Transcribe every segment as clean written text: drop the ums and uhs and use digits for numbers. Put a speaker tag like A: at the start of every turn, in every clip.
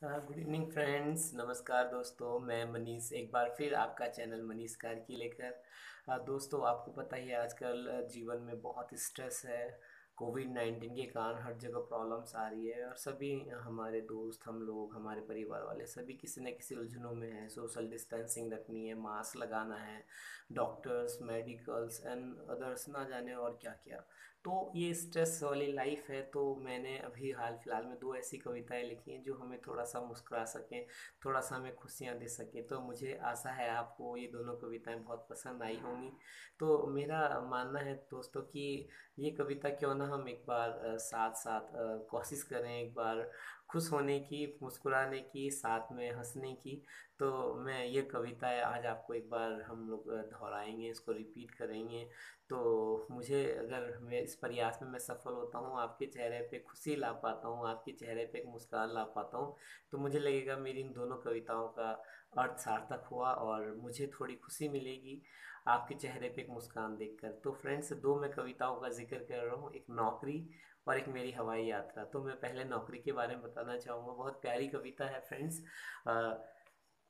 A: Good evening friends, नमस्कार दोस्तों। मैं मनीष एक बार फिर आपका चैनल मनीष कार्की लेकर। दोस्तों, आपको पता ही है आजकल जीवन में बहुत स्ट्रेस है। कोविड-19 के कारण हर जगह प्रॉब्लम्स आ रही है और सभी हमारे दोस्त, हम लोग, हमारे परिवार वाले सभी किसी न किसी उलझनों में हैं। सोशल डिस्टेंसिंग रखनी है, मास्क लगाना है, डॉक्टर्स, मेडिकल्स एंड अदर्स ना जाने और क्या क्या। तो ये स्ट्रेस वाली लाइफ है, तो मैंने अभी हाल फिलहाल में दो ऐसी कविताएं लिखी हैं जो हमें थोड़ा सा मुस्कुरा सकें, थोड़ा सा हमें खुशियाँ दे सकें। तो मुझे आशा है आपको ये दोनों कविताएं बहुत पसंद आई होंगी। तो मेरा मानना है दोस्तों कि ये कविता क्यों ना हम एक बार साथ साथ कोशिश करें, एक बार खुश होने की, मुस्कुराने की, साथ में हंसने की। तो मैं ये कविताएं आज आपको एक बार हम लोग दोहराएंगे, इसको रिपीट करेंगे। तो मुझे, अगर मैं इस प्रयास में मैं सफल होता हूँ, आपके चेहरे पे खुशी ला पाता हूँ, आपके चेहरे पे एक मुस्कान ला पाता हूँ, तो मुझे लगेगा मेरी इन दोनों कविताओं का अर्थ सार्थक हुआ और मुझे थोड़ी खुशी मिलेगी आपके चेहरे पे एक मुस्कान देखकर। तो फ्रेंड्स, दो मैं कविताओं का जिक्र कर रहा हूँ, एक नौकरी और एक मेरी हवाई यात्रा। तो मैं पहले नौकरी के बारे में बताना चाहूँगा। बहुत प्यारी कविता है फ्रेंड्स।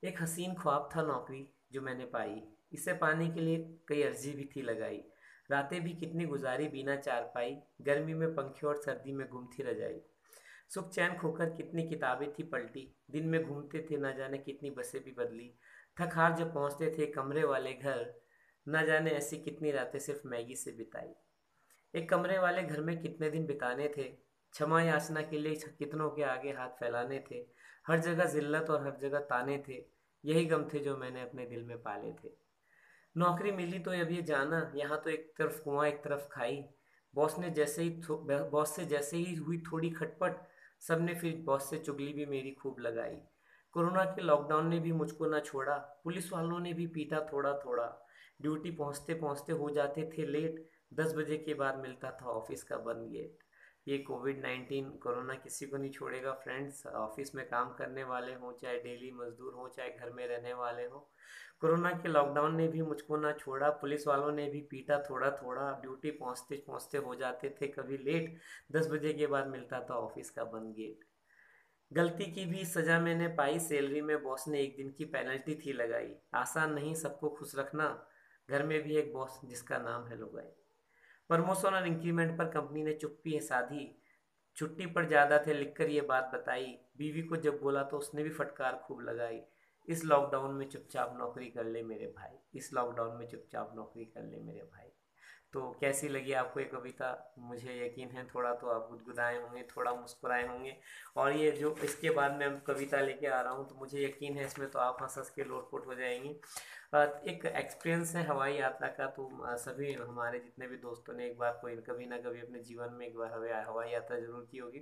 A: एक हसीन ख्वाब था नौकरी जो मैंने पाई, इसे पाने के लिए कई अर्जी भी थी लगाई। रातें भी कितनी गुजारी बिना चारपाई, गर्मी में पंखे और सर्दी में गुम थी रजाई। सुख चैन खोकर कितनी किताबें थी पलटी, दिन में घूमते थे न जाने कितनी बसें भी बदली। थक हार जब पहुंचते थे कमरे वाले घर, न जाने ऐसी कितनी रातें सिर्फ मैगी से बिताई। एक कमरे वाले घर में कितने दिन बिताने थे, क्षमा याचना के लिए कितनों के आगे हाथ फैलाने थे। हर जगह जिल्लत और हर जगह ताने थे, यही गम थे जो मैंने अपने दिल में पाले थे। नौकरी मिली तो अब ये जाना, यहाँ तो एक तरफ कुआं एक तरफ खाई। बॉस से जैसे ही हुई थोड़ी खटपट, सबने फिर बॉस से चुगली भी मेरी खूब लगाई। कोरोना के लॉकडाउन ने भी मुझको ना छोड़ा, पुलिस वालों ने भी पीटा थोड़ा थोड़ा। ड्यूटी पहुंचते पहुंचते हो जाते थे लेट, 10 बजे के बाद मिलता था ऑफिस का बंद गेट। ये कोविड-19 कोरोना किसी को नहीं छोड़ेगा फ्रेंड्स। ऑफिस में काम करने वाले हों, चाहे डेली मजदूर हों, चाहे घर में रहने वाले हों, कोरोना के लॉकडाउन ने भी मुझको ना छोड़ा, पुलिस वालों ने भी पीटा थोड़ा थोड़ा। ड्यूटी पहुंचते पहुंचते हो जाते थे कभी लेट, 10 बजे के बाद मिलता था ऑफिस का बंद गेट। गलती की भी सजा मैंने पाई, सैलरी में बॉस ने एक दिन की पेनल्टी थी लगाई। आसान नहीं सबको खुश रखना, घर में भी एक बॉस जिसका नाम है लुगाई। प्रमोशन और इंक्रीमेंट पर कंपनी ने चुप्पी है साधी, छुट्टी पर ज्यादा थे लिखकर ये बात बताई। बीवी को जब बोला तो उसने भी फटकार खूब लगाई। इस लॉकडाउन में चुपचाप नौकरी कर ले मेरे भाई, इस लॉकडाउन में चुपचाप नौकरी कर ले मेरे भाई। तो कैसी लगी आपको ये कविता? मुझे यकीन है थोड़ा तो आप गुदगुदाए होंगे, थोड़ा मुस्कुराए होंगे। और ये जो इसके बाद मैं कविता लेके आ रहा हूँ, तो मुझे यकीन है इसमें तो आप हंस हंस के लोटपोट हो जाएंगी। एक एक्सपीरियंस है हवाई यात्रा का। तो सभी हमारे जितने भी दोस्तों ने एक बार कोई कभी ना कभी अपने जीवन में एक बार हवाई हवाई यात्रा जरूर की होगी।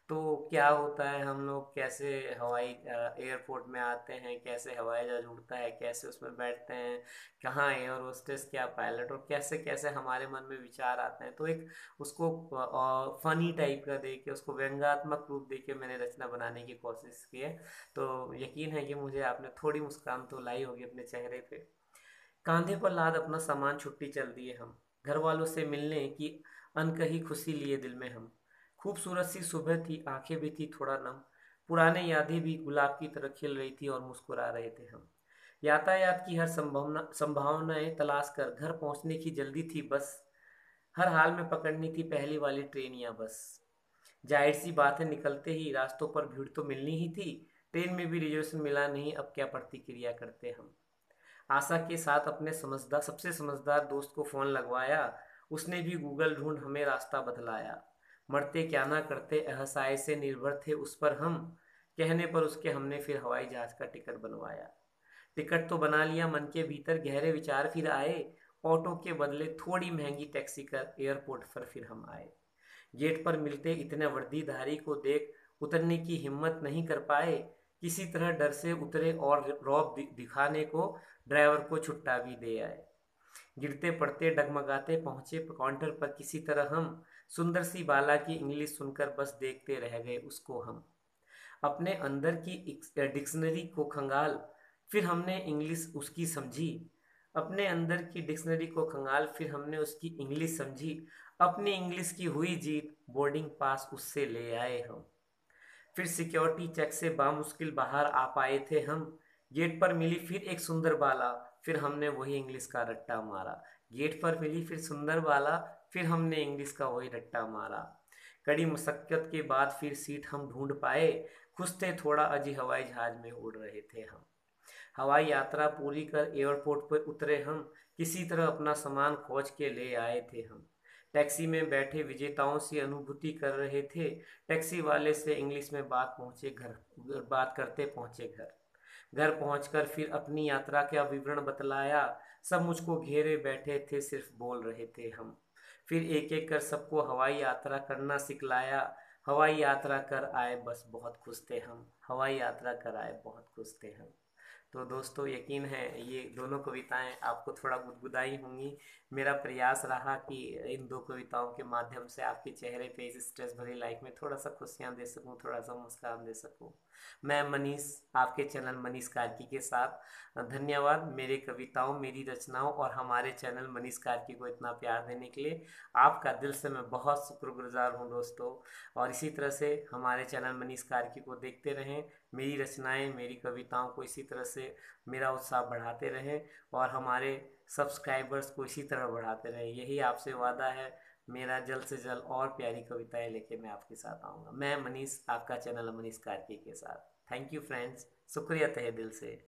A: तो क्या होता है, हम लोग कैसे हवाई एयरपोर्ट में आते हैं, कैसे हवाई जहाज उड़ता है, कैसे उसमें बैठते हैं, कहाँ एयर होस्टेस, क्या पायलट, और कैसे कैसे हमारे मन में विचार आते हैं। तो एक उसको फनी टाइप का दे के, उसको व्यंग्यात्मक रूप दे के मैंने रचना बनाने की कोशिश की है। तो यकीन है कि मुझे आपने थोड़ी मुस्कान तो लाई होगी अपने चेहरे पे। कांधे पर लाद अपना सामान छुट्टी चल दिए हम, घर वालों से मिलने की अनकही खुशी लिए दिल में हम। खूबसूरत सी सुबह थी, आंखें भी थी थोड़ा नम, पुराने यादें भी गुलाब की तरह खिल रही थी और मुस्कुरा रहे थे हम। यातायात की हर संभावनाएं तलाश कर घर पहुंचने की जल्दी थी बस, हर हाल में पकड़नी थी पहली वाली ट्रेन या बस। जाहिर सी बात है, निकलते ही रास्तों पर भीड़ तो मिलनी ही थी, ट्रेन में भी रिजर्वेशन मिला नहीं, अब क्या प्रतिक्रिया करते हम। आशा के साथ अपने समझदार सबसे समझदार दोस्त को फोन लगवाया, उसने भी गूगल ढूंढ हमें रास्ता बतलाया। मरते क्या ना करते एहसाए से निर्भर थे उस पर हम, कहने पर उसके हमने फिर हवाई जहाज का टिकट बनवाया। टिकट तो बना लिया, मन के भीतर गहरे विचार फिर आए, ऑटो के बदले थोड़ी महंगी टैक्सी कर एयरपोर्ट पर फिर हम आए। गेट पर मिलते इतने वर्दीधारी को देख उतरने की हिम्मत नहीं कर पाए, किसी तरह डर से उतरे और रौब दिखाने को ड्राइवर को छुट्टा भी दे आए। गिरते पड़ते डगमगाते पहुंचे काउंटर पर किसी तरह हम, सुंदर सी बाला की इंग्लिश सुनकर बस देखते रह गए उसको हम। अपने अंदर की डिक्शनरी को खंगाल, फिर हमने इंग्लिश उसकी समझी। अपने अंदर की डिक्शनरी को खंगाल, फिर हमने उसकी इंग्लिश समझी। अपनी इंग्लिश की हुई जीत, बोर्डिंग पास उससे ले आए हम। फिर सिक्योरिटी चेक से बामुश्किल बाहर आ पाए थे हम। गेट पर मिली फिर एक सुंदर बाला, फिर हमने वही इंग्लिश का रट्टा मारा। गेट पर मिली फिर सुंदर बाला, फिर हमने इंग्लिश का वही रट्टा मारा। कड़ी मुशक्कत के बाद फिर सीट हम ढूंढ पाए। खुश थे थोड़ा, अजी हवाई जहाज में उड़ रहे थे हम। हवाई यात्रा पूरी कर एयरपोर्ट पर उतरे हम। किसी तरह अपना सामान खोज के ले आए थे हम। टैक्सी में बैठे विजेताओं से अनुभूति कर रहे थे। टैक्सी वाले से इंग्लिश में बात करते पहुंचे घर। घर पहुंचकर फिर अपनी यात्रा का विवरण बतलाया। सब मुझको घेरे बैठे थे, सिर्फ बोल रहे थे हम। फिर एक एक कर सबको हवाई यात्रा करना सिखलाया। हवाई यात्रा कर आए बस बहुत खुश थे हम। हवाई यात्रा कर आए बहुत खुश थे हम। तो दोस्तों, यकीन है ये दोनों कविताएं आपको थोड़ा गुदगुदाई होंगी। मेरा प्रयास रहा कि इन दो कविताओं के माध्यम से आपके चेहरे पे इस स्ट्रेस भरी लाइफ में थोड़ा सा खुशियां दे सकूं, थोड़ा सा मुस्कान दे सकूं। मैं मनीष, आपके चैनल मनीष कार्की के साथ। धन्यवाद मेरे कविताओं, मेरी रचनाओं और हमारे चैनल मनीष कार्की को इतना प्यार देने के लिए। आपका दिल से मैं बहुत शुक्रगुजार हूँ दोस्तों। और इसी तरह से हमारे चैनल मनीष कार्की को देखते रहें। मेरी रचनाएं, मेरी कविताओं को इसी तरह से मेरा उत्साह बढ़ाते रहें और हमारे सब्सक्राइबर्स को इसी तरह बढ़ाते रहें। यही आपसे वादा है मेरा। जल्द से जल्द और प्यारी कविताएं लेके मैं आपके साथ आऊँगा। मैं मनीष, आपका चैनल मनीष कार्की के साथ। थैंक यू फ्रेंड्स, शुक्रिया तहे दिल से।